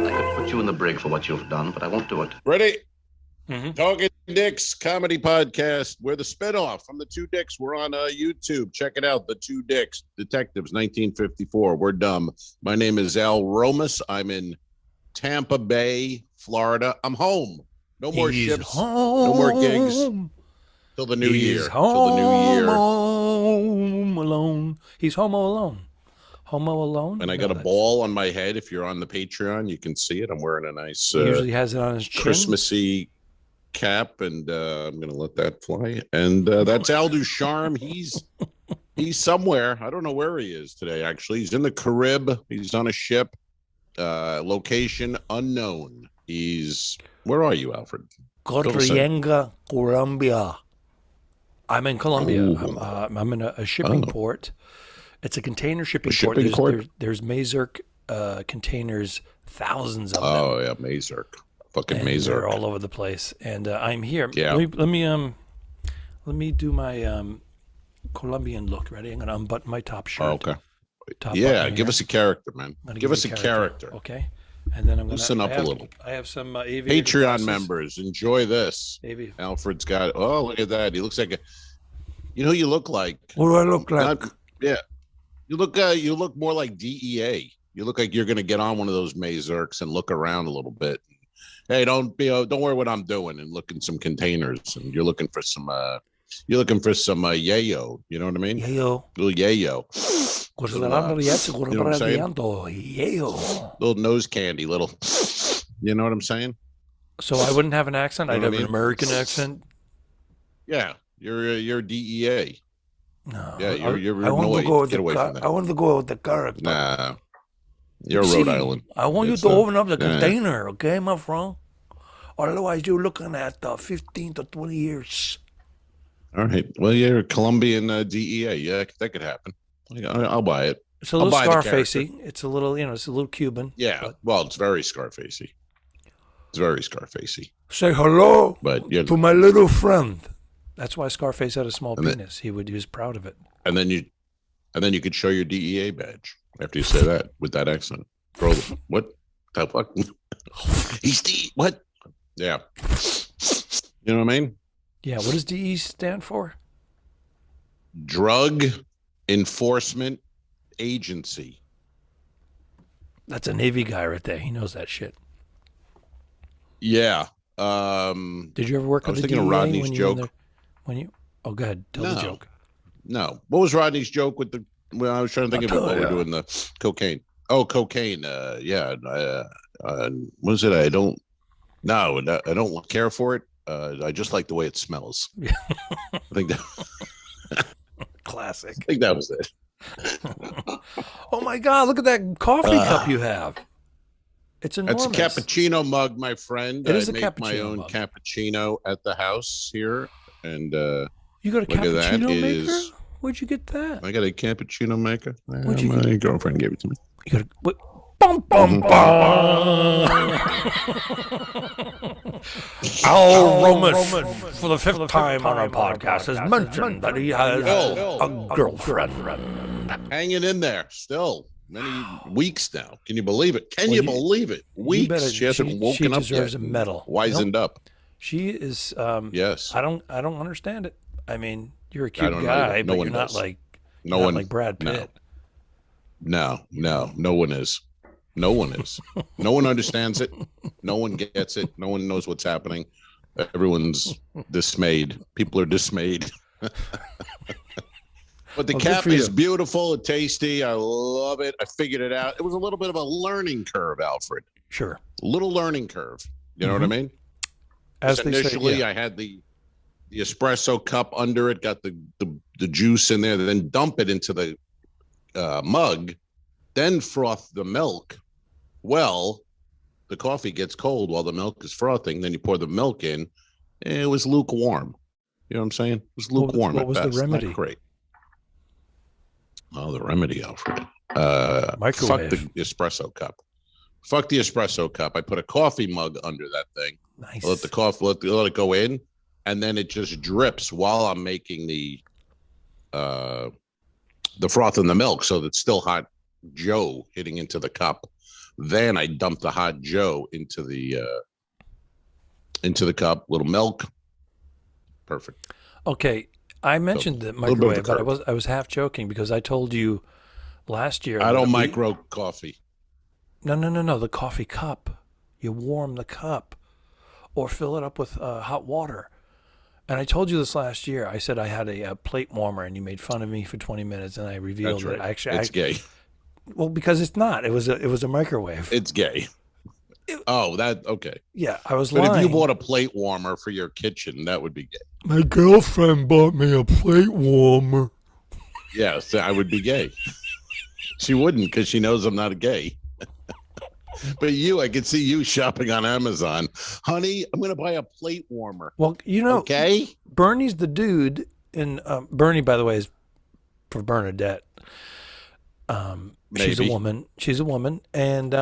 I could put you in the brig for what you've done, but I won't do it. Ready? Mm-hmm. Talking Dicks comedy podcast. We're the spinoff from the Two Dicks. We're on YouTube. Check it out. The Two Dicks Detectives, 1954. We're dumb. My name is Al Romas. I'm in Tampa Bay, Florida. I'm home. No more ships. Home. No more gigs. Till the new year. Home alone. He's homo alone. Homo alone. And I got a ball on my head. If you're on the Patreon, you can see it. I'm wearing a nice. He usually has it on his chin. Christmassy cap, and I'm gonna let that fly. And that's Al Ducharme. He's somewhere. I don't know where he is today. Actually, he's in the Carib. He's on a ship. Location unknown. Where are you, Alfred? Colombia, Colombia. I'm in Colombia. I'm in a shipping port. It's a container shipping port. There's Mazurk containers, thousands of them. Oh yeah, Mazurk. Fucking Mazurk. They're all over the place. And I'm here. Yeah. Let me do my Colombian look. Ready? I'm gonna unbutton my top shirt. Oh, okay. Yeah, give us a character, man. Give us a character. Okay. And then I'm gonna loosen up a little. I have some Patreon members. Enjoy this. Alfred's got. Oh, look at that. He looks like a. You know who you look like? What do I look like? Yeah. You look more like DEA. You look like you're going to get on one of those Mazurks and look around a little bit. Hey, don't worry what I'm doing, and look in some containers, and you're looking for some yayo. You know what I mean? Yayo. Little yayo. You know what I'm saying? Yayo. Little nose candy, little. You know what I'm saying? So I wouldn't have an accent. I'd have an American accent. Yeah, you're DEA. No, yeah, you're I want to go with get away from that. I want to go with the character. Nah, you're Rhode Island. I want you to open up the container, okay, my friend? Otherwise, you're looking at 15 to 20 years. All right. Well, you're Columbian DEA. Yeah, that could happen. I'll buy it. It's a little Scarfacey. It's a little, it's a little Cuban. Yeah. Well, it's very Scarfacey. Say hello to my little friend. That's why Scarface had a small penis. He was proud of it. And then you could show your DEA badge after you say that with that accent. Bro, what the fuck? He's what? Yeah. You know what I mean? Yeah. What does DE stand for? Drug Enforcement Agency. That's a Navy guy right there. He knows that shit. Yeah. Did you ever work with the DEA? I was thinking of Rodney's joke. Go ahead, tell the joke. No. What was Rodney's joke with the? Well, I was trying to think of it while we're doing the cocaine. Oh, cocaine. Yeah. What is it? I don't care for it. I just like the way it smells. I think that. Classic. I think that was it. Oh my God! Look at that coffee cup you have. It's enormous. It's a cappuccino mug, my friend. It is I a make cappuccino my own mug. cappuccino at the house here, and you got a cappuccino maker? Where'd you get that? I got a cappuccino maker. My girlfriend gave it to me. You got a what? Bum, bum, bum. Al Romas, for the fifth time on our podcast, has mentioned that he has a girlfriend. Hanging in there still. Many weeks now. Can you believe it? Can you believe it? Weeks. She hasn't woken up yet. She deserves a medal. Wizened up. She is. Yes. I don't understand it. I mean, you're a cute guy, but you're not like Brad Pitt. No one is. No one is. No one understands it. No one gets it. No one knows what's happening. Everyone's dismayed. People are dismayed. But the cap is beautiful and tasty. I love it. I figured it out. It was a little bit of a learning curve, Alfred. Sure. Little learning curve. You know what I mean? Initially, I had the espresso cup under it, got the juice in there, then dump it into the mug, then froth the milk. Well, the coffee gets cold while the milk is frothing. Then you pour the milk in. And it was lukewarm. You know what I'm saying? It was lukewarm. What was the remedy? Not great. Oh, the remedy, Alfred. Microwave. Fuck the espresso cup. Fuck the espresso cup. I put a coffee mug under that thing. Nice. Let the coffee let it go in, and then it just drips while I'm making the the froth in the milk, so that's still hot Joe hitting into the cup. Then I dump the hot Joe into the cup. Little milk, perfect. Okay, I mentioned the microwave, but I was half joking because I told you last year. I don't micro coffee. No. The coffee cup. You warm the cup, or fill it up with hot water. And I told you this last year. I said I had a plate warmer, and you made fun of me for 20 minutes, and I revealed that it's gay. Well, because it's not. It was a microwave. It's gay. Okay. Yeah, I was lying. But if you bought a plate warmer for your kitchen, that would be gay. My girlfriend bought me a plate warmer. Yes, I would be gay. She wouldn't, because she knows I'm not a gay. But I could see you shopping on Amazon. Honey, I'm going to buy a plate warmer. Well, okay? Bernie's the dude. And Bernie, by the way, is for Bernadette. She's a woman. And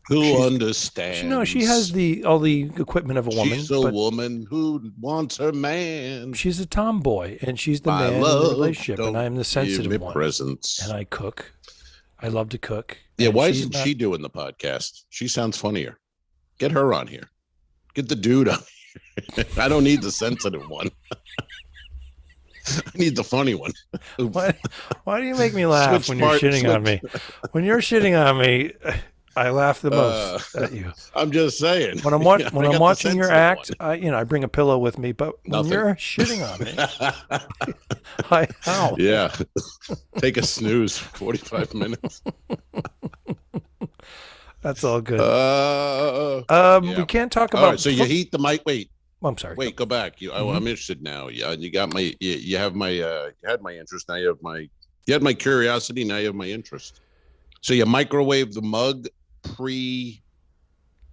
who understands? She has all the equipment of a woman. She's a woman who wants her man. She's a tomboy, and she's the man in the relationship, and I'm the sensitive one. Presents. And I cook. I love to cook. Yeah, why isn't she doing the podcast? She sounds funnier. Get her on here. Get the dude on here. I don't need the sensitive one. I need the funny one. Why do you make me laugh when you're shitting on me? When you're shitting on me, I laugh the most at you. I'm just saying. When I'm watching your act, I bring a pillow with me. But when you're shitting on me, how? Yeah, take a snooze. 45 minutes. That's all good. We can't talk about. All right, so you heat the mic. Wait. I'm sorry. Wait, go back. I'm interested now. Yeah, you got my. You have my. You had my interest. Now you have my. You had my curiosity. Now you have my interest. So you microwave the mug pre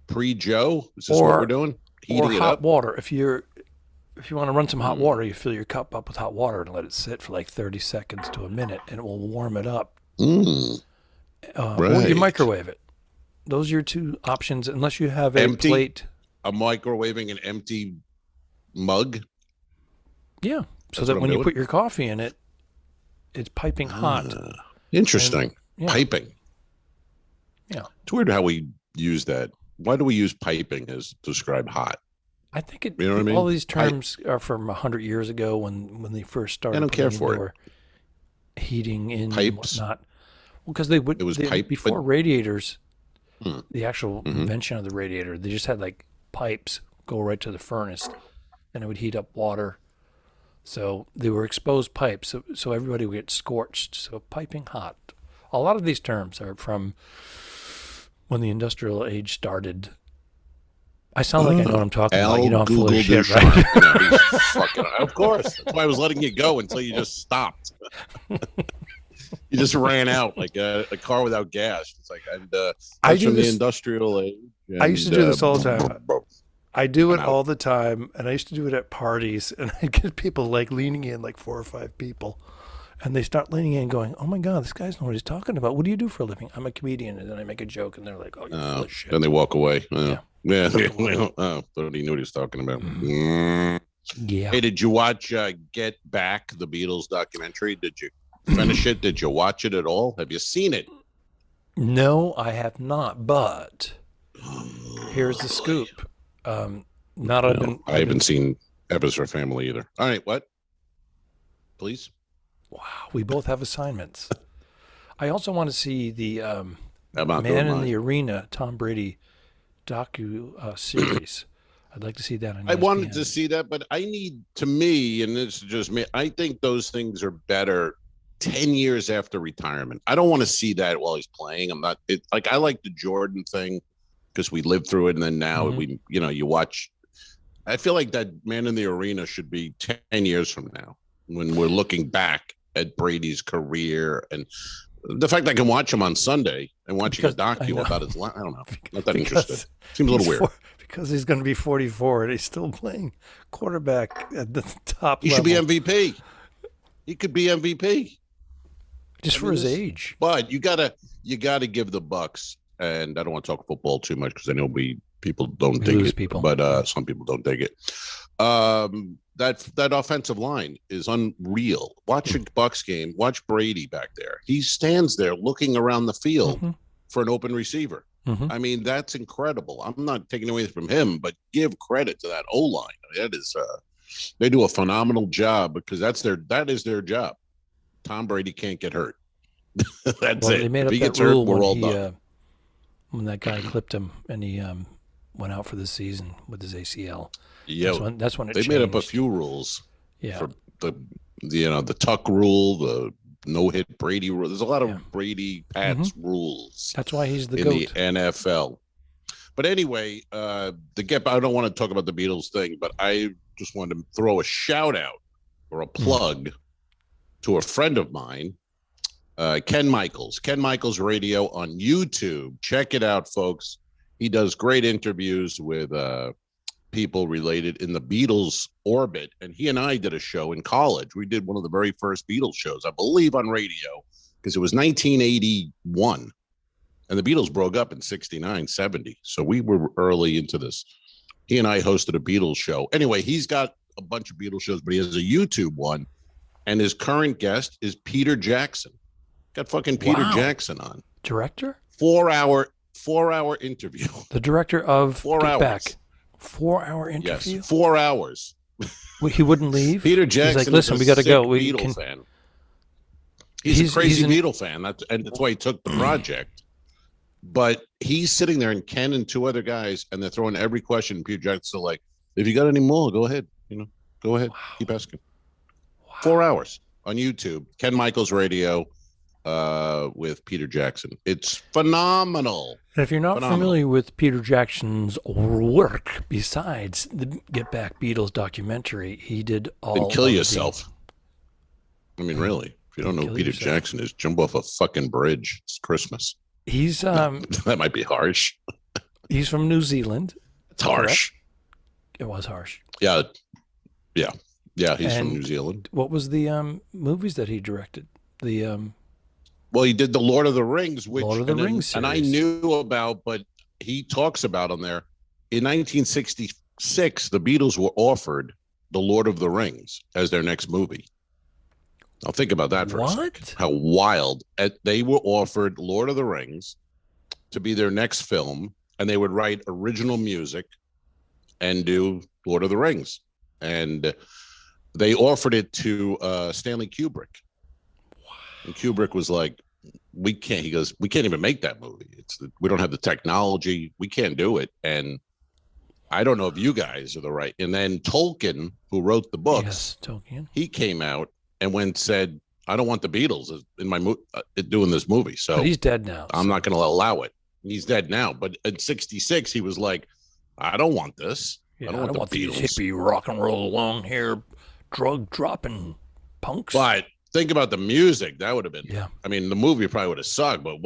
Joe. Is this what we're doing? Heating or hot water. If you want to run some hot water, you fill your cup up with hot water and let it sit for like 30 seconds to a minute, and it will warm it up. Or you microwave it. Those are your two options, unless you have a plate. I'm microwaving an empty mug. Yeah, so that when you put your coffee in it, it's piping hot. Interesting. Piping. Yeah. It's weird how we use that. Why do we use piping as to describe hot? I think it. You know what I mean? All these terms are from 100 years ago when they first started. I don't care for it. Heating in pipes. And whatnot. Well, because they would. It was pipe before radiators. The actual invention of the radiator, they just had like pipes go right to the furnace, and it would heat up water. So they were exposed pipes, so everybody would get scorched. So piping hot. A lot of these terms are from when the industrial age started. I sound like I know what I'm talking about. You know, I'm full of shit, right? Of course. That's why I was letting you go until you just stopped. You just ran out like a car without gas. It's like, I do this, the industrial age. And, I used to do this all the time. I do it all the time, and I used to do it at parties, and I'd get people like leaning in, like 4 or 5 people, and they start leaning in going, oh my God, this guy's know what he's talking about. What do you do for a living? I'm a comedian. And then I make a joke, and they're like, oh, you're full of shit. Then they walk away. Yeah. Thought he knew what he was talking about. Yeah. Hey, did you watch Get Back, the Beatles documentary? Did you finish it? Did you watch it at all? Have you seen it? No, I have not, but here's the scoop. I haven't seen Ebbers for Family either. All right, what? Please? Wow, we both have assignments. I also want to see the Man in the Arena, Tom Brady docu series. I'd like to see that on ESPN. I wanted to see that, but I need, to me, and this is just me, I think those things are better 10 years after retirement. I don't want to see that while he's playing. I like the Jordan thing because we lived through it, and then now you watch. I feel like that Man in the Arena should be 10 years from now when we're looking back at Brady's career, and the fact I can watch him on Sunday and watching a docu about his life. I don't know. Not that interested. Seems a little weird. Because he's going to be 44 and he's still playing quarterback at the top level. He should be MVP. He could be MVP. Just for his age. But you gotta give the Bucks, and I don't want to talk football too much because I know we people don't dig it, but some people don't dig it. That offensive line is unreal. Watch a Bucs game. Watch Brady back there. He stands there looking around the field for an open receiver. I mean, that's incredible. I'm not taking away from him, but give credit to that O-line. That is, they do a phenomenal job because that is their job. Tom Brady can't get hurt. That's it. They made up that rule when that guy clipped him and he went out for the season with his ACL. Yeah, that's when it changed. They made up a few rules. Yeah, for the tuck rule, the no-hit Brady rule. There's a lot of Brady Pats rules. That's why he's the in GOAT. The NFL. But anyway, I don't want to talk about the Beatles thing, but I just wanted to throw a shout out or a plug to a friend of mine, Ken Michaels Radio on YouTube. Check it out, folks. He does great interviews with people related in the Beatles orbit, and he and I did a show in college. We did one of the very first Beatles shows, I believe, on radio, because it was 1981 and the Beatles broke up in 69, 70. So we were early into this. He and I hosted a Beatles show. Anyway, he's got a bunch of Beatles shows, but he has a YouTube one, and his current guest is Peter Jackson. Got fucking Peter Jackson on. Director? 4-hour interview. The director of 4 hours. Back. 4-hour interview? Yes, 4 hours. He wouldn't leave? Peter Jackson He's like, listen, we got to go. Beatle fan. He's a crazy Beatle fan. That's why he took the project. But he's sitting there, and Ken and two other guys, and they're throwing every question. And Peter Jackson's like, if you got any more, go ahead. Go ahead. Wow. Keep asking. Wow. 4 hours on YouTube. Ken Michaels Radio with Peter Jackson. It's phenomenal. And if you're not familiar with Peter Jackson's work, besides the Get Back Beatles documentary, he did all. Then kill yourself. I mean, really, if you don't know who Peter Jackson is, jump off a fucking bridge. It's Christmas. He's that might be harsh. He's from New Zealand. It's harsh. Correct? It was harsh. Yeah. He's from New Zealand. What was the movies that he directed? Well, he did the Lord of the Rings, Rings and I knew about, but he talks about on there. In 1966, the Beatles were offered the Lord of the Rings as their next movie. Now think about that for a second. How wild. They were offered Lord of the Rings to be their next film, and they would write original music and do Lord of the Rings. And they offered it to Stanley Kubrick. And Kubrick was like, we can't even make that movie. We don't have the technology. We can't do it. And I don't know if you guys are the right. And then Tolkien, who wrote the books, he came out and said, I don't want the Beatles in my doing this movie. So but he's dead now. I'm not going to allow it. He's dead now. But in 66, he was like, I don't want this. Yeah, I don't want the Beatles. These hippie rock and roll long hair, drug dropping punks. But think about the music. That would have been, I mean, the movie probably would have sucked, but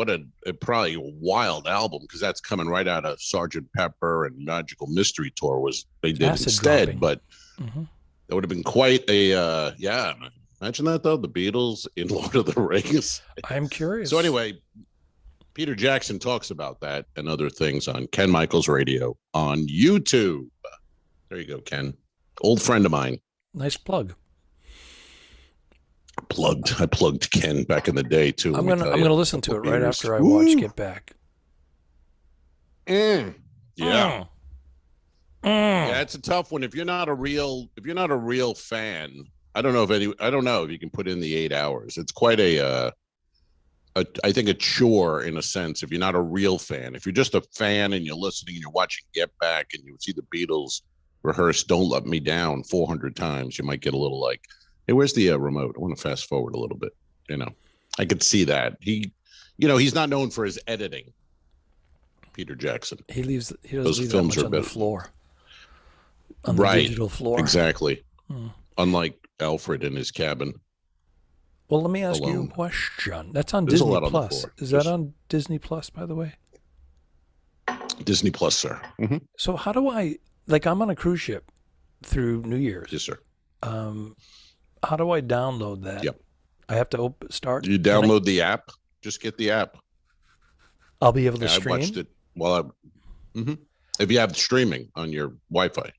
probably a wild album, because that's coming right out of Sgt. Pepper and Magical Mystery Tour they did Acid instead. dropping. But that would have been quite a, imagine that though, the Beatles in Lord of the Rings. I'm curious. So anyway, Peter Jackson talks about that and other things on Ken Michaels Radio on YouTube. There you go, Ken. Old friend of mine. Nice plug. I plugged Ken back in the day too. I'm gonna listen to it right after I watch Get Back. Yeah, it's a tough one. If you're not a real fan, I don't know if you can put in the 8 hours. It's quite I think a chore in a sense. If you're not a real fan, if you're just a fan and you're listening and you're watching Get Back and you see the Beatles rehearse "Don't Let Me Down" 400 times, you might get a little like, hey, where's the remote? I want to fast forward a little bit. I could see that. He's not known for his editing. Peter Jackson. He doesn't leave that much on the floor. On the digital floor. Exactly. Unlike Alfred in his cabin. Well, let me ask you a question. That's on Disney Plus. Is that on Disney Plus, by the way? Disney Plus, sir. Mm-hmm. So how do I'm on a cruise ship through New Year's. Yes, sir. How do I download that? Yep. I have to start. You download the app. Just get the app. I'll be able to stream. I watched it while If you have streaming on your Wi-Fi,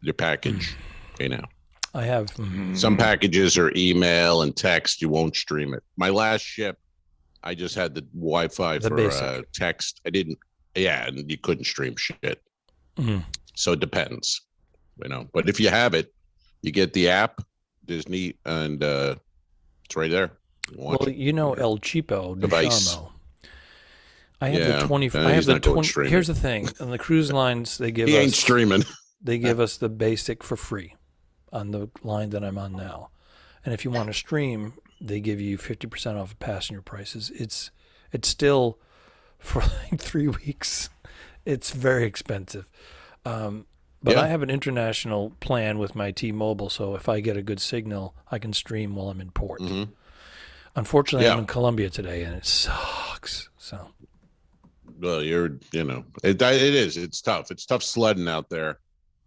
your package. Okay, now. I have. Some packages are email and text. You won't stream it. My last ship, I just had the Wi-Fi for text. I didn't. Yeah, and you couldn't stream shit. So it depends, But if you have it, you get the app, Disney, and it's right there. Well, El Cheapo device. Ducharme. I have the 20. I have the 20. Here's the thing: on the cruise lines, they give us. He ain't streaming. They give us the basic for free on the line that I'm on now, and if you want to stream, they give you 50% off of passenger prices. It's still for like 3 weeks. It's very expensive. But I have an international plan with my T-Mobile, so if I get a good signal, I can stream while I'm in port. Unfortunately, I'm in Colombia today, and it sucks. So, well, it is. It's tough. It's tough sledding out there,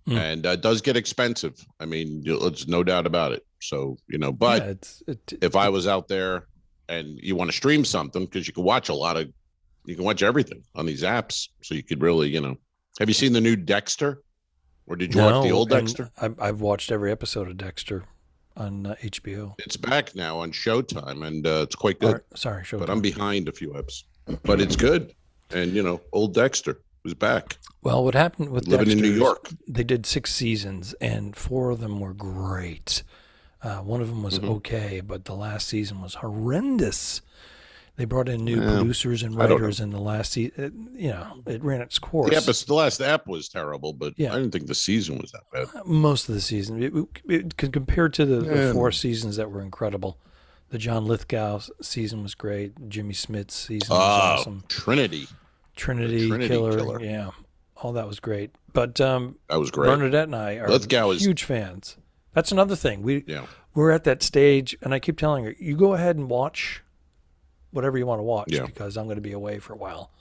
and it does get expensive. I mean, there's no doubt about it. So, but if I was out there and you want to stream something, because you can watch everything on these apps, so you could really, Have you seen the new Dexter? Or did you watch the old Dexter? I've watched every episode of Dexter on HBO. It's back now on Showtime, and it's quite good. Sorry, Showtime. But I'm behind a few episodes. But it's good. And, old Dexter was back. Well, what happened with Living Dexter in New York. They did 6 seasons, and 4 of them were great. One of them was okay, but the last season was horrendous. They brought in new producers and writers in the last season. It ran its course. The last app was terrible, but I didn't think the season was that bad. Most of the season. Compared to the 4 seasons that were incredible. The John Lithgow season was great. Jimmy Smith's season was awesome. Trinity Killer. Yeah. All that was great. But that was great. Bernadette and I are huge fans. That's another thing. We're at that stage, and I keep telling her, you go ahead and watch whatever you want to watch because I'm going to be away for a while.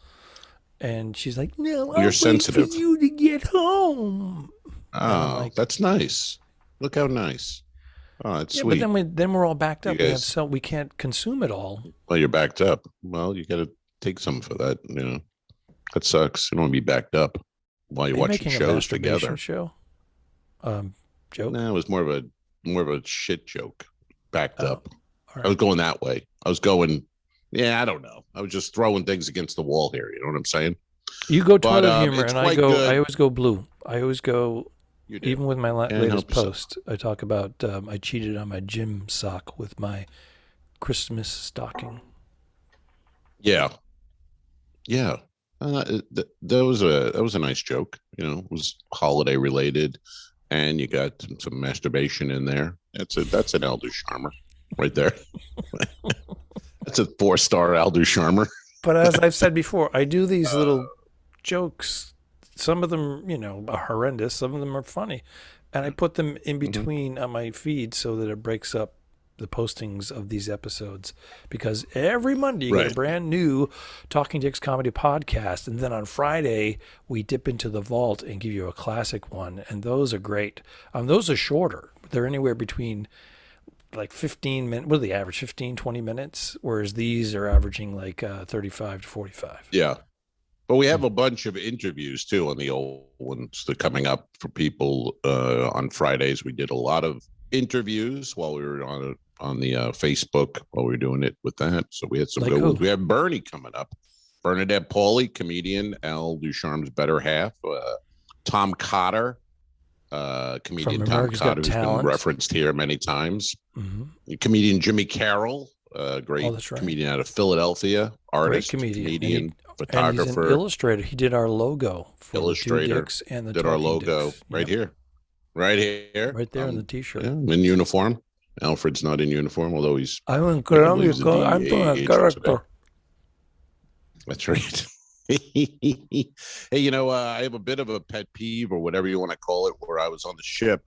And she's like, no, I'll sensitive. wait for you to get home. Oh, that's nice. Look how nice. Oh, that's sweet. But then we're all backed up. We can't consume it all. Well, you're backed up. Well, you got to take some for that. That sucks. You don't want to be backed up while you're watching shows together. Show? Joke? No, it was more of a shit joke. Backed up. Right. I was going that way. I was going. Yeah, I don't know. I was just throwing things against the wall here. You know what I'm saying? You go toilet humor, and I good. always go blue. I always go. Even with my latest post, I talk about I cheated on my gym sock with my Christmas stocking. Yeah. That was a nice joke. It was holiday related, and you got some masturbation in there. That's an Al Ducharme right there. That's a 4-star Al Ducharme. But as I've said before, I do these little jokes. Some of them, are horrendous. Some of them are funny. And I put them in between on my feed so that it breaks up the postings of these episodes. Because every Monday you get a brand new Talking Dicks Comedy podcast. And then on Friday, we dip into the vault and give you a classic one. And those are great. Those are shorter. They're anywhere between like 15 minutes. What do they average? 15, 20 minutes? Whereas these are averaging like 35 to 45. Yeah. But we have a bunch of interviews too on the old ones that are coming up for people on Fridays. We did a lot of interviews while we were on the Facebook while we were doing it with that. So we had some good ones. We have Bernie coming up. Bernadette Pauly, comedian, Al Ducharme's better half. Tom Cotter, comedian Tom Cotter, who's been referenced here many times. Comedian Jimmy Carroll, great comedian out of Philadelphia, artist, comedian, photographer, and he's an illustrator. He did our logo for illustrator, the Dicks and the did our logo Dicks. Right here, right there in the T-shirt. In uniform. Alfred's not in uniform, although he's. I'm in Colombia. I'm doing a character. That's right. Hey, I have a bit of a pet peeve or whatever you want to call it, where I was on the ship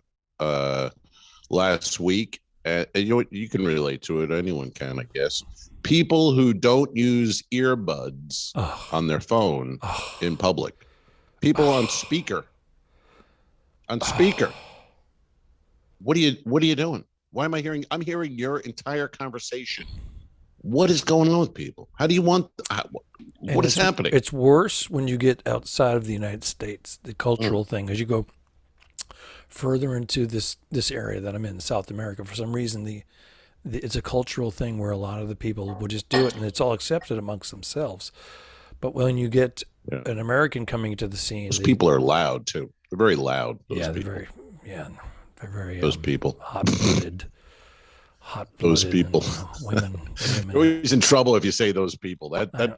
last week. And you can relate to it. Anyone can, I guess. People who don't use earbuds on their phone in public. People on speaker. What are you doing? Why am I hearing? I'm hearing your entire conversation. What is going on with people? How do you want? What is happening? It's worse when you get outside of the United States, the cultural thing. As you go further into this area that I'm in, South America, for some reason, it's a cultural thing where a lot of the people will just do it, and it's all accepted amongst themselves. But when you get an American coming into the scene, those people are loud too. They're very loud. They're very those people hot-blooded. Those people. Women. You're always in trouble if you say those people. I know,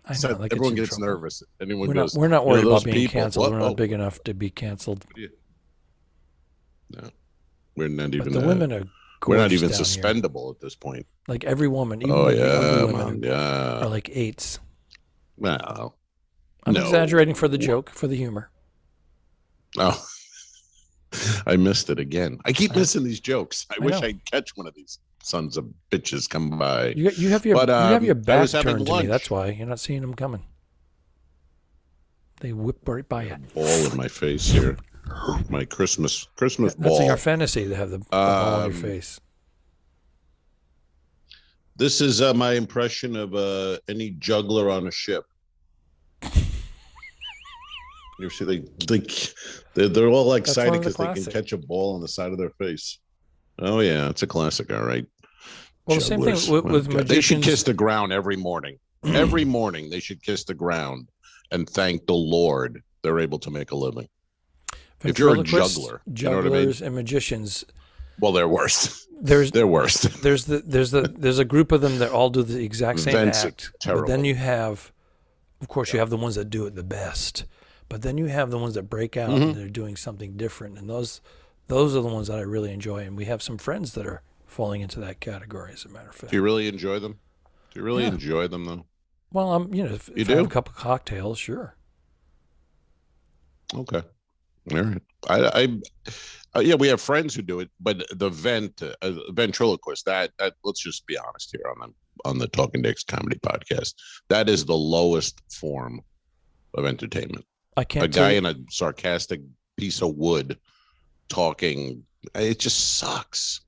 Everyone gets nervous. Anyone goes. We're not worried about being people. canceled. We're not big enough to be canceled. No, we're not even. But the women are. We're not even suspendable at this point. Like every woman, even the women are like 8s. Well, I'm exaggerating for the joke, for the humor. Oh, I missed it again. I keep missing these jokes. I wish I'd catch one of these sons of bitches come by. You have your back turned to me. That's why you're not seeing them coming. They whip right by you. Ball in my face here. My Christmas ball. That's our fantasy to have the ball in your face. This is my impression of any juggler on a ship. You see, they're all excited because they can catch a ball on the side of their face. Oh yeah, it's a classic. All right. Well, jugglers. Same thing with magicians. They should kiss the ground every morning. Every morning they should kiss the ground and thank the Lord they're able to make a living. If you're a juggler, jugglers, you know what I mean? And magicians. Well, they're worse. They're worse. There's a group of them that all do the exact same act. Terrible. But then you have, of course, you have the ones that do it the best. But then you have the ones that break out and they're doing something different, and those are the ones that I really enjoy. And we have some friends that are falling into that category, as a matter of fact. Do you really enjoy them? Do you really enjoy them, though? Well, if I have a couple of cocktails, sure. Okay. All right. Yeah, we have friends who do it, but the ventriloquist, that let's just be honest here on the Talking Dicks comedy podcast, that is the lowest form of entertainment. I can't. A guy in a sarcastic piece of wood talking, it just sucks.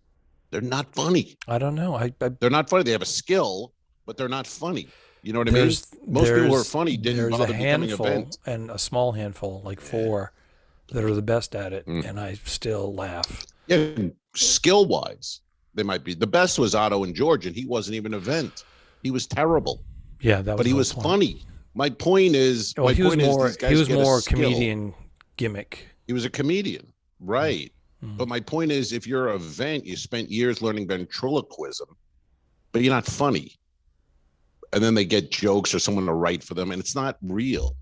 They're not funny. I don't know. They're not funny. They have a skill, but they're not funny. You know what I mean? Most people who are funny didn't bother becoming a vent. And a small handful, like 4, that are the best at it, and I still laugh. Yeah, skill-wise, they might be. The best was Otto and George, and he wasn't even a vent. He was terrible. Yeah, that was. But he was funny. My point is, he was more comedian gimmick. He was a comedian, right? But my point is, if you're a vent, you spent years learning ventriloquism, but you're not funny. And then they get jokes or someone to write for them, and it's not real.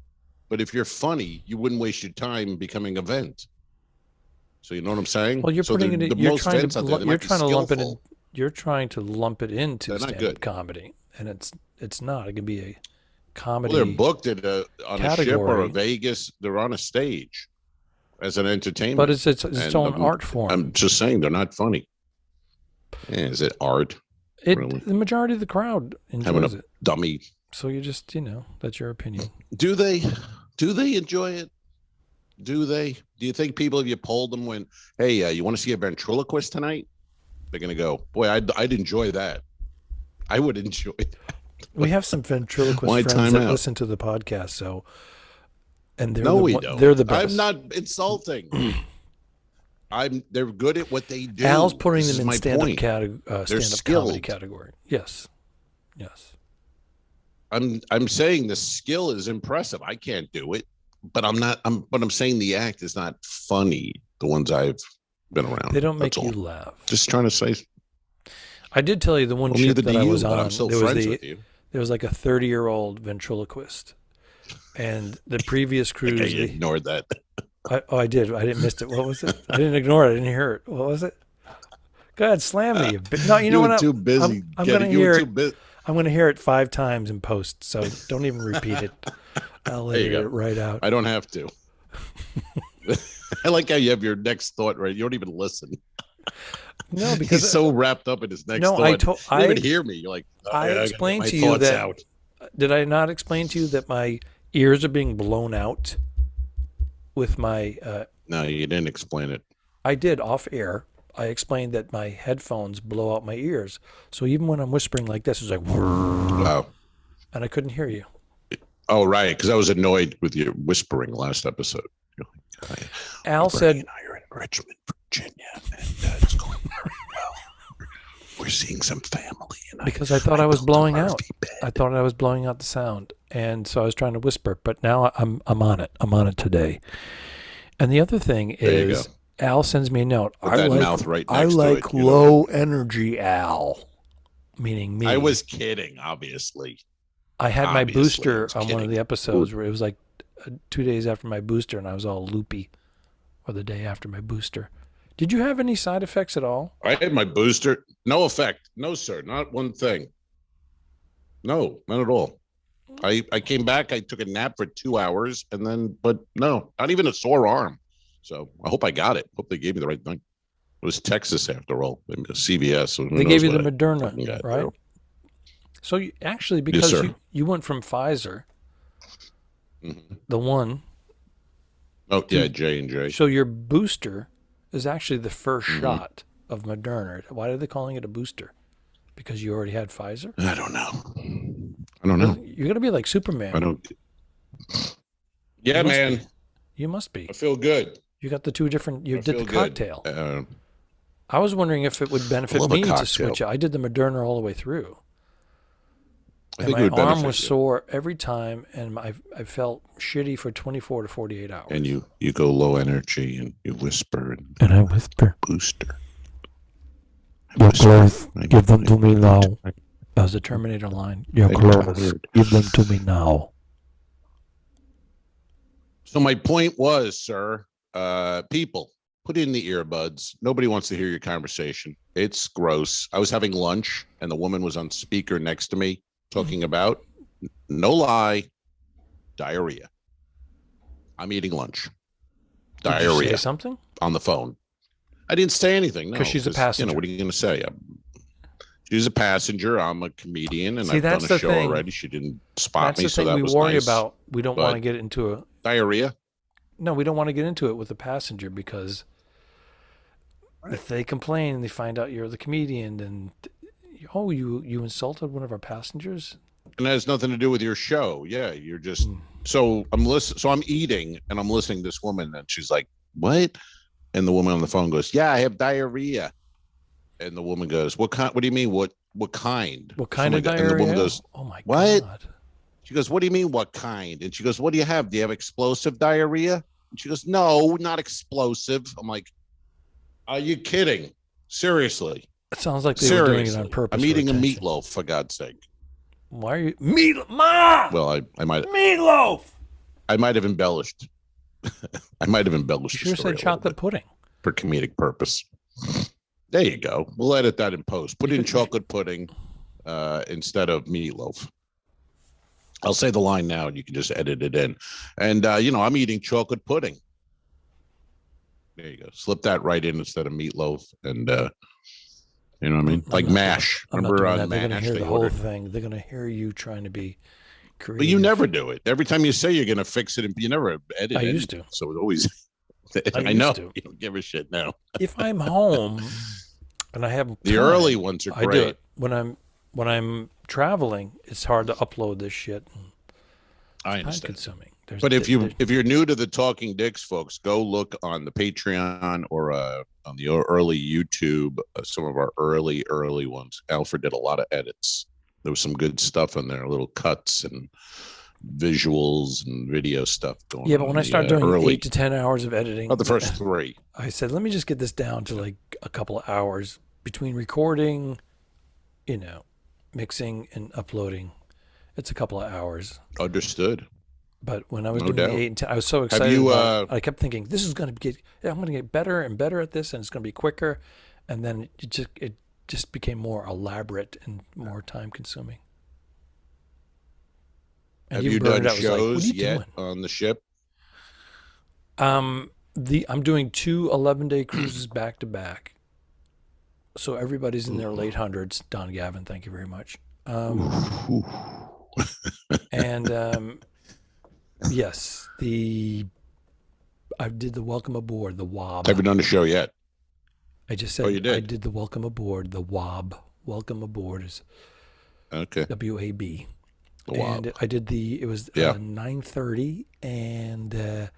But if you're funny, you wouldn't waste your time becoming a vent. So you know what I'm saying? Well, you're putting it. You're trying to lump it into stand-up comedy, and it's not. It could be a comedy. Well, they're booked on a ship or a Vegas. They're on a stage as an entertainment. But it's its own art form. I'm just saying they're not funny. Yeah, is it art? Really? The majority of the crowd enjoys it. Dummy. So you just, that's your opinion. Do they enjoy it? Do they? Do you think people, if you polled them when, hey, you want to see a ventriloquist tonight? They're going to go, boy, I'd enjoy that. I would enjoy that. We have some ventriloquist friends that listen to the podcast, and they're don't. They're the best. I'm not insulting. They're good at what they do. Al's putting them in stand-up comedy category. Yes. I'm saying the skill is impressive. I can't do it, but I'm saying the act is not funny. The ones I've been around, they don't make you laugh. Just trying to say. I did tell you the one ship that I was on. I'm still friends with you. There was like a 30-year-old ventriloquist, and the previous cruise. I ignored that. I did. I didn't miss it. What was it? I didn't ignore it. I didn't hear it. What was it? Go ahead, slam me. No, you know what? Too busy. I'm going to hear it. I'm going to hear it 5 times in post, so don't even repeat it. I'll edit it right out. I don't have to. I like how you have your next thought right. You don't even listen. No, because he's so wrapped up in his next thought. You don't even hear me. You're like, I explained to you that. Out. Did I not explain to you that my ears are being blown out with my? No, you didn't explain it. I did off air. I explained that my headphones blow out my ears, so even when I'm whispering like this, it's like, wow, and I couldn't hear you. Oh, right, because I was annoyed with your whispering last episode. Al said, and I are in Richmond, Virginia, and it's going very well. We're seeing some family. And because I thought I was blowing out. I thought I was blowing out the sound, and so I was trying to whisper. But now I'm on it. I'm on it today. And the other thing is, Al sends me a note. I like low energy Al, meaning me. I was kidding, obviously. I had my booster on one of the episodes where it was like 2 days after my booster, and I was all loopy, or the day after my booster. Did you have any side effects at all? I had my booster. No effect. No, sir. Not one thing. No, not at all. I came back. I took a nap for 2 hours, and then, but no, not even a sore arm. So I hope I got it. Hope they gave me the right thing. It was Texas after all. CVS. So they gave you the Moderna, right? So you, actually, because you went from Pfizer, the one. Oh, yeah, J&J. So your booster is actually the first shot of Moderna. Why are they calling it a booster? Because you already had Pfizer? I don't know. You're going to be like Superman. Yeah, man. You must be. I feel good. You got the two different, you did the cocktail. I was wondering if it would benefit me to switch it. I did the Moderna all the way through. And my arm was sore every time, and I felt shitty for 24 to 48 hours. And you go low energy, and you whisper. And I whisper. Booster. Your clothes, give them to me now. That was the Terminator line. Your clothes, give them to me now. So my point was, sir, people, put in the earbuds. Nobody wants to hear your conversation. It's gross. I was having lunch, and the woman was on speaker next to me talking about, no lie, diarrhea. I'm eating lunch. Diarrhea. Did you say something? On the phone. I didn't say anything. No, because she's a passenger. What are you going to say? She's a passenger. I'm a comedian, and I've done a show already. She didn't spot me, so that was nice. That's the thing we worry about. We don't want to get into a diarrhea. No, we don't want to get into it with the passenger because if they complain and they find out you're the comedian, and you insulted one of our passengers, and that has nothing to do with your show. Yeah, you're just so I'm listening. So I'm eating and I'm listening to this woman, and she's like, "What?" And the woman on the phone goes, "Yeah, I have diarrhea." And the woman goes, "What kind? What do you mean? What kind? What kind of diarrhea?" And the woman goes, "Oh my what?" God. She goes, "What do you mean? What kind?" And she goes, "What do you have? Do you have explosive diarrhea?" And she goes, "No, not explosive." I'm like, "Are you kidding? Seriously?" It sounds like they were doing it on purpose. I'm eating a meatloaf, for God's sake. Why are you Ma? Well, I might meatloaf. I might have embellished. I might have embellished. You should have said chocolate pudding for comedic purpose. There you go. We'll edit that in post. Put in chocolate pudding instead of meatloaf. I'll say the line now, and you can just edit it in. And I'm eating chocolate pudding. There you go. Slip that right in instead of meatloaf, and you know what I mean? Like MASH. Remember on MASH? They're going to hear the whole thing. They're going to hear you trying to be creative. But you never do it. Every time you say you're going to fix it, and you never edit it. I used to. So it's always. I know. You don't give a shit now. If I'm home and I have the early ones are great. I do it. When I'm traveling, it's hard to upload this shit. I understand. Consuming. But if you're new to the Talking Dicks, folks, go look on the Patreon or on the early YouTube. Some of our early ones. Alfred did a lot of edits. There was some good stuff in there, little cuts and visuals and video stuff going on. Yeah, but when I start doing 8 to 10 hours of editing, not the first 3. I said, let me just get this down to like a couple of hours between recording, mixing and uploading. It's a couple of hours. Understood. But when I was doing the 8 and 10, I was so excited. I kept thinking, this is going to get. I'm going to get better and better at this, and it's going to be quicker. And then it just became more elaborate and more time consuming. And have you done shows yet on the ship? I'm doing 2 11-day cruises back to back. So everybody's in their late hundreds. Don Gavin, thank you very much. And yes, I did the welcome aboard, the WAB. Haven't done a show yet. I just said you did. I did the welcome aboard, the WAB. Welcome aboard is okay. WAB. And I did it was 9:30, and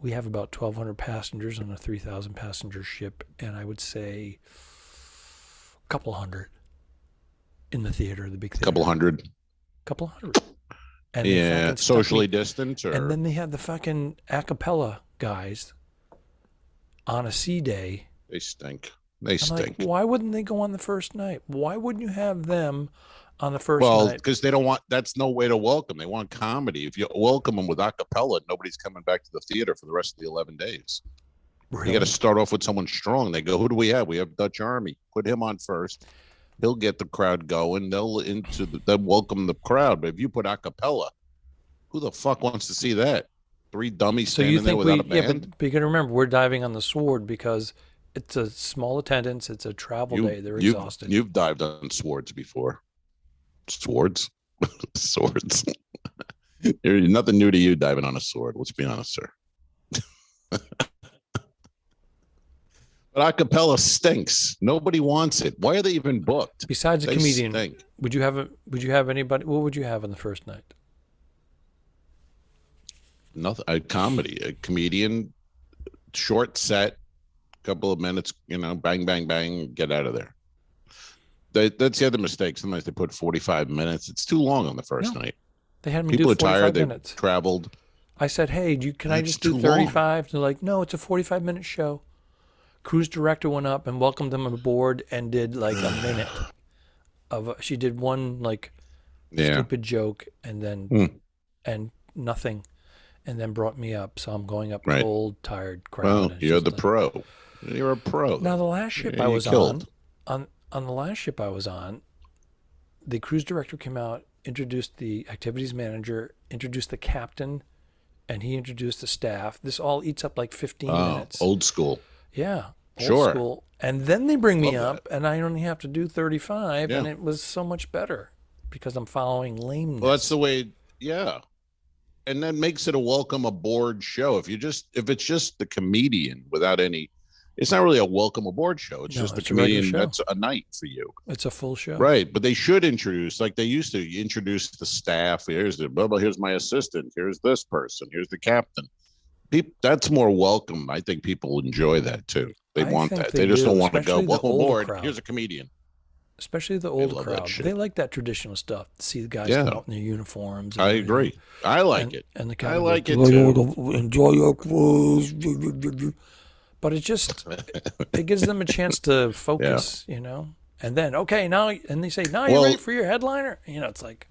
we have about 1,200 passengers on a 3,000 passenger ship, and I would say a couple hundred in the theater, the big theater. Couple hundred. And socially distanced. And then they had the fucking a cappella guys on a sea day. They stink. They stink. Like, why wouldn't they go on the first night? Why wouldn't you have them on the first night? Well, because they don't want, that's no way to welcome. They want comedy. If you welcome them with a cappella, nobody's coming back to the theater for the rest of the 11 days. Really? You got to start off with someone strong. They go, who do we have? We have Ducharme. Put him on first. He'll get the crowd going. They'll welcome the crowd. But if you put a cappella, who the fuck wants to see that? 3 dummies standing there without a band? But you got to remember, we're diving on the sword because it's a small attendance. It's a travel day. They're exhausted. You've dived on swords before. Swords? Swords. There's nothing new to you diving on a sword. Let's be honest, sir. But a cappella stinks. Nobody wants it. Why are they even booked? Besides a comedian, would you have anybody? What would you have on the first night? Nothing. A comedy, a comedian, short set, couple of minutes, bang, bang, bang, get out of there. That's the other mistake. Sometimes they put 45 minutes. It's too long on the first night. They had me do 45 tired. minutes. They've traveled. I said, hey, can I just do 35? They're like, no, it's a 45-minute show. Cruise director went up and welcomed them aboard and did like a minute she did one stupid joke and then and nothing, and then brought me up. So I'm going up cold, tired, crowd. Well, you're the pro. You're a pro. Now the last ship I was on the last ship I was on, the cruise director came out, introduced the activities manager, introduced the captain, and he introduced the staff. This all eats up like 15 minutes. Old school. Yeah. Old school. And then they bring me up, and I only have to do 35, and it was so much better because I'm following lameness. Well, that's the way, and that makes it a welcome aboard show. If it's just the comedian without any, it's not really a welcome aboard show. It's just the comedian. That's a night for you. It's a full show. Right. But they should introduce, like they used to, introduce the staff. Here's my assistant. Here's this person. Here's the captain. That's more welcome. I think people enjoy that too. They want that. They just don't want to go, welcome aboard. Here's a comedian. Especially the old crowd. They like that traditional stuff. See the guys come out in their uniforms. I agree. I like it. And the I like it too. Enjoy your cruise. But it gives them a chance to focus, And then, they say, now you're ready for your headliner. It's like,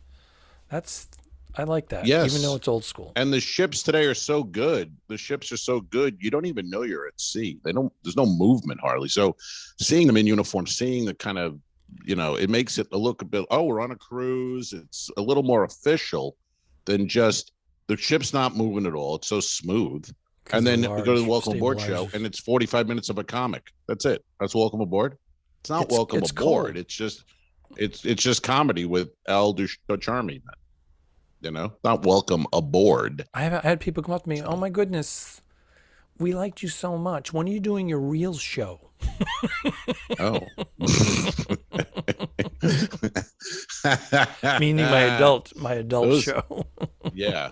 I like that. Yes. Even though it's old school. And the ships today are so good. The ships are so good. You don't even know you're at sea. There's no movement hardly. So seeing them in uniform, seeing the kind of, it makes it look a bit, we're on a cruise. It's a little more official than just the ship's not moving at all. It's so smooth. And then we go to the Welcome Aboard show, and it's 45 minutes of a comic. That's it. That's Welcome Aboard. It's not Welcome Aboard. Cold. It's just comedy with Al Ducharme. Not Welcome Aboard. I had people come up to me. Oh my goodness, we liked you so much. When are you doing your real show? Meaning my adult show. Yeah.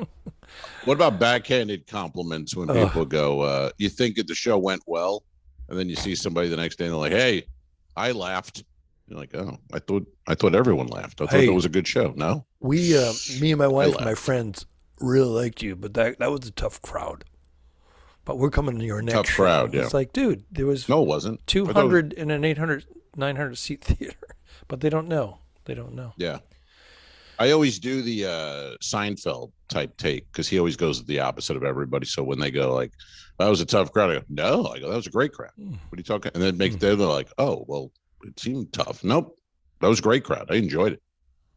What about backhanded compliments when people go, you think that the show went well, and then you see somebody the next day and they're like, hey, I laughed. You're like, I thought everyone laughed. I thought it was a good show. No? We, me and my wife and my friends really liked you, but that was a tough crowd. But we're coming to your next tough crowd, It's like, dude, there was no, it wasn't 200 in an 800, 900 seat theater, but they don't know. Yeah. I always do the Seinfeld type take because he always goes the opposite of everybody. So when they go like, that was a tough crowd, I go, no. I go, that was a great crowd. What are you talking? And then they're like, oh, well, it seemed tough. Nope. That was a great crowd. I enjoyed it.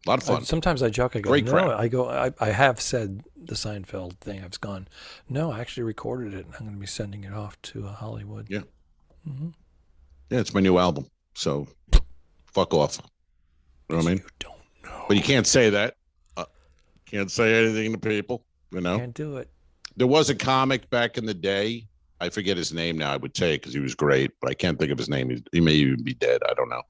A lot of fun. Sometimes I joke. I go, great crowd. I have said the Seinfeld thing. I've gone, no, I actually recorded it. And I'm going to be sending it off to Hollywood. Yeah. Mm-hmm. Yeah, it's my new album. So fuck off. You know what I mean? You don't know. But you can't say that. Can't say anything to people, Can't do it. There was a comic back in the day I forget his name now. I would say because he was great, but I can't think of his name. He may even be dead. I don't know.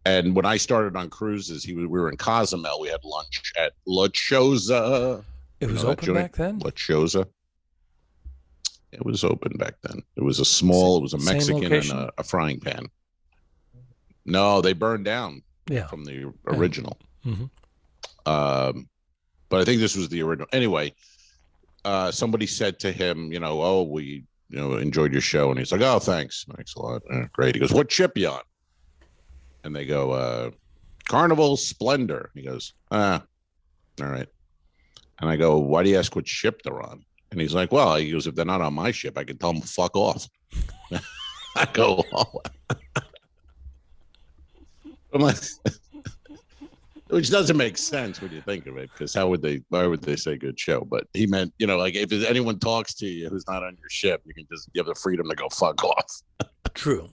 And when I started on cruises, we were in Cozumel. We had lunch at La Choza. It was open back then? La Choza. It was open back then. It was it was a Mexican and a frying pan. No, they burned down from the original. Mm-hmm. But I think this was the original. Anyway, somebody said to him, we enjoyed your show. And he's like, oh, thanks a lot. Great. He goes, what ship you on? And they go, Carnival Splendor. He goes, all right. And I go, why do you ask what ship they're on? And he's like, well, he goes, if they're not on my ship, I can tell them fuck off. I go, oh. I'm like, which doesn't make sense when you think of it, because why would they say good show? But he meant, like if anyone talks to you who's not on your ship, you have the freedom to go fuck off. True.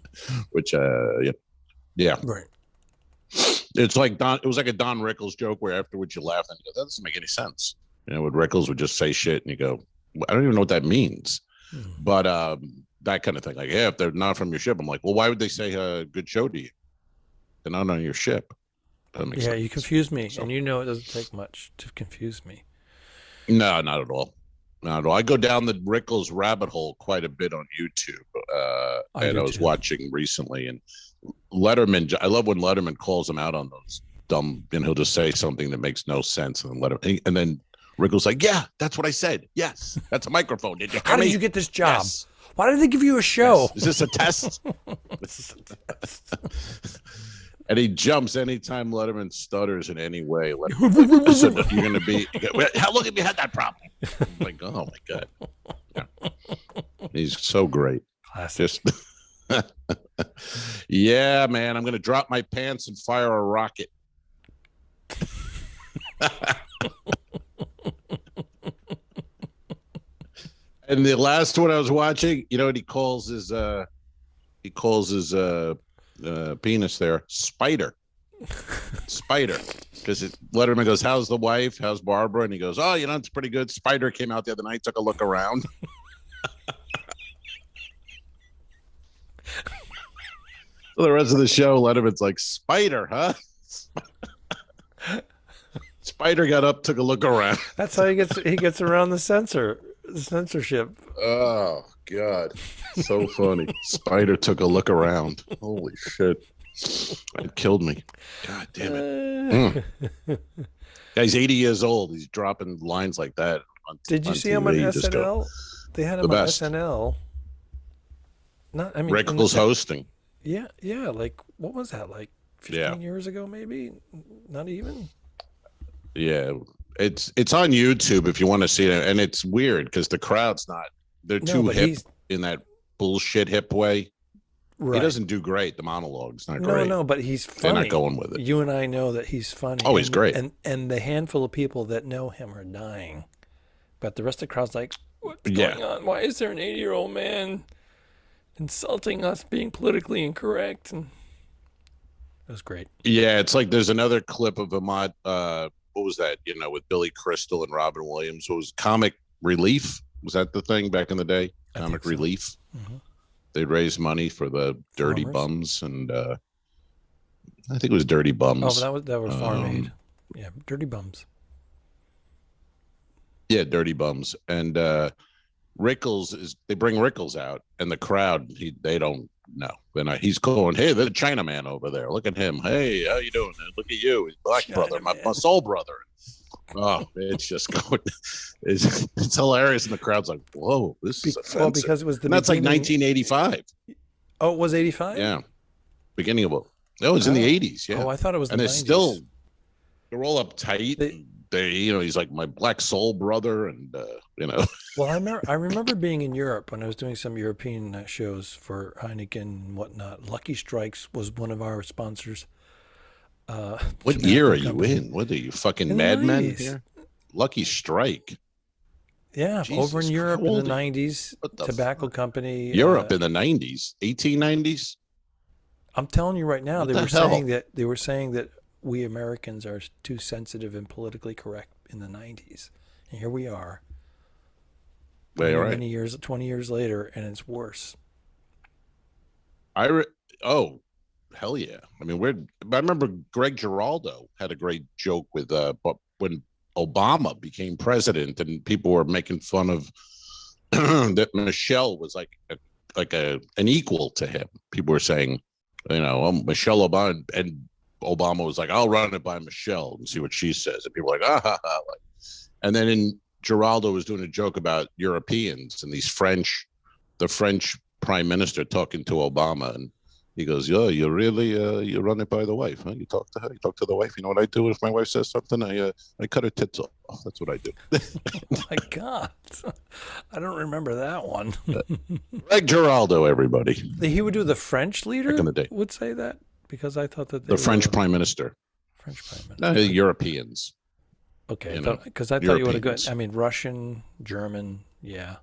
Which, yeah. Right. It was like a Don Rickles joke where afterwards you laugh and you go, that doesn't make any sense. When Rickles would just say shit and you go, I don't even know what that means. But that kind of thing. Like, yeah, if they're not from your ship, I'm like, well, why would they say a good show to you? They're not on your ship. Yeah, you confuse me. So, and it doesn't take much to confuse me. No, not at all. Not at all. I go down the Rickles rabbit hole quite a bit on YouTube. And I was watching recently, and Letterman, I love when Letterman calls him out on those dumb, and he'll just say something that makes no sense, and then Rickles like, yeah, that's what I said. Yes, that's a microphone. Did you? How did you get this job? Yes. Why did they give you a show? Yes. Is this a test? This is a test. And he jumps anytime Letterman stutters in any way. You're going to be. How long have you had that problem? I'm like, oh my god, yeah. He's so great. Classic. Yeah, man, I'm going to drop my pants and fire a rocket. And the last one I was watching, what he calls his penis there? Spider. Because Letterman goes, how's the wife? How's Barbara? And he goes, oh, it's pretty good. Spider came out the other night, took a look around. So the rest of the show, Letterman's like, Spider, huh? Spider got up, took a look around. That's how he gets around the censorship. Oh God, so funny. Spider took a look around. Holy shit, it killed me. God damn it. Guy's 80 years old. He's dropping lines like that. Did you see him on SNL? They had him on SNL. Rickles hosting. Yeah. Like, what was that? Like 15 years ago, maybe? Not even. Yeah, it's on YouTube if you want to see it, and it's weird because the crowd's not. They're too hip in that bullshit hip way. Right. He doesn't do great. The monologue's not great. No, but he's funny. They're not going with it. You and I know that he's funny. Oh, he's great. And the handful of people that know him are dying, but the rest of the crowd's like, what's going on? Why is there an 80-year-old man insulting us, being politically incorrect? And it was great. Yeah, it's like there's another clip of him on. What was that? With Billy Crystal and Robin Williams. What was Comic Relief? Was that the thing back in the day? Comic Relief. Mm-hmm. They'd raise money for the Dirty Bums, and I think it was Dirty Bums. Oh, that was Farm Aid. Yeah, Dirty Bums. Yeah, Dirty Bums, and Rickles they bring Rickles out, and the crowd they don't know. He's going, hey, there's a Chinaman over there. Look at him. Hey, how you doing? Look at you, his black brother, my soul brother. Oh, it's just going. It's hilarious, and the crowd's like, "Whoa, this is offensive." Well, because it was that's like 1985. Oh, it was 85. Yeah, beginning of it. No, it was in the 80s. Yeah. Oh, I thought it was. And the they're all uptight. He's like my black soul brother, and Well, I remember being in Europe when I was doing some European shows for Heineken and whatnot. Lucky Strikes was one of our sponsors. What year are you in? What are you fucking madmen here? Lucky Strike. Yeah, Jesus, over in Europe in the 90s, tobacco company. Europe in the 90s, 1890s. I'm telling you right now, they were saying that we Americans are too sensitive and politically correct in the 90s, and here we are. many years, 20 years later, and it's worse. Oh, hell yeah. I mean, I remember Greg Giraldo had a great joke with but when Obama became president and people were making fun of that Michelle was like an equal to him. People were saying, Michelle Obama, and Obama was like, I'll run it by Michelle and see what she says. And people were like, ah, ha, ha. And then Giraldo was doing a joke about Europeans and the French prime minister talking to Obama. And he goes, "Yeah, you really you run it by the wife, huh? You talk to her, you talk to the wife. You know what I do if my wife says something? I cut her tits off. That's what I do." Oh my God, I don't remember that one. Greg Giraldo, everybody. He would do the French leader. Back in the day, would say that because I thought that the French prime minister. French prime minister. The Europeans. Okay, because I thought you would have gone. I mean, Russian, German, yeah.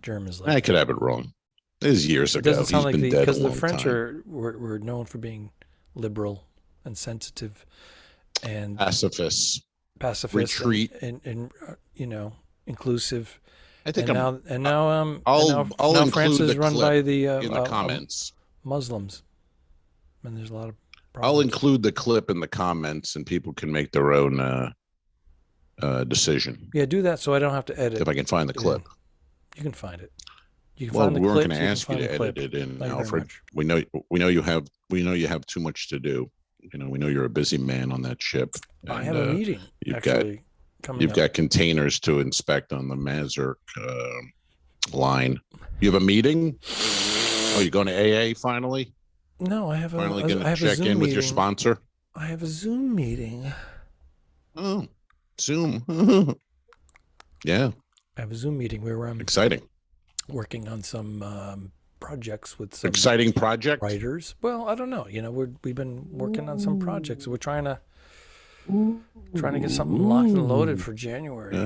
German's like. I could have it wrong. This is years ago. It doesn't sound like because the French were known for being liberal and sensitive and pacifist, retreat, and inclusive. I think now France is run by the in the comments Muslims, and there's a lot of problems. I'll include the clip in the comments, and people can make their own decision. Yeah, do that so I don't have to edit. If I can find the clip, you can find it. We weren't going to ask you to edit it in, Alfred. We know you have too much to do. We know you're a busy man on that ship. I have a meeting. You've got containers to inspect on the Mazurk line. You have a meeting? Oh, you're going to AA finally? No, I have finally going to check in with your sponsor. I have a Zoom meeting. Oh, Zoom. Yeah. I have a Zoom meeting where I'm exciting. Working on some projects with some exciting project writers. Well, I don't know. We've been working on some projects. We're trying to get something locked and loaded for January.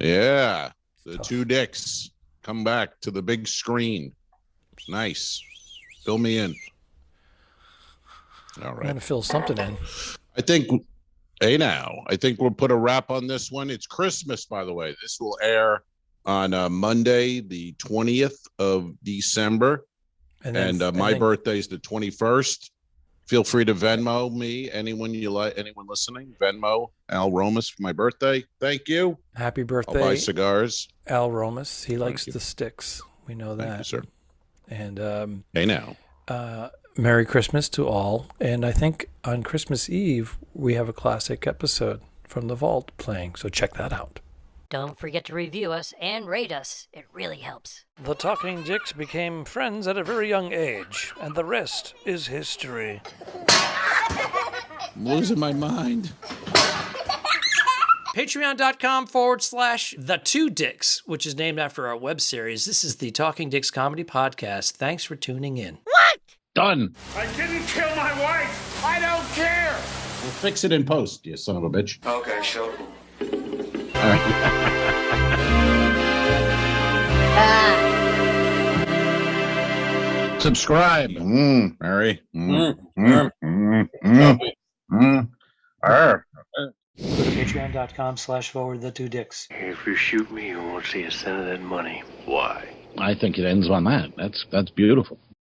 Yeah. The Two Dicks come back to the big screen. Nice. Fill me in. All right. I'm gonna fill something in. I think we'll put a wrap on this one. It's Christmas, by the way. This will air on Monday, the 20th of December. And my birthday is the 21st. Feel free to Venmo me, anyone you like, anyone listening. Venmo Al Romas for my birthday. Thank you. Happy birthday. I'll buy cigars. Al Romas. He likes the sticks. We know that. Thank you, sir. And hey now. Merry Christmas to all. And I think on Christmas Eve, we have a classic episode from the vault playing. So check that out. Don't forget to review us and rate us. It really helps. The Talking Dicks became friends at a very young age, and the rest is history. I'm losing my mind. Patreon.com/The Two Dicks, which is named after our web series. This is the Talking Dicks Comedy Podcast. Thanks for tuning in. What? Done. I didn't kill my wife. I don't care. We'll fix it in post, you son of a bitch. Okay, sure. All right. Subscribe. Mary. Go to patreon.com/forwardthetwodicks. If you shoot me, you won't see a cent of that money. Why? I think it ends on that. That's beautiful.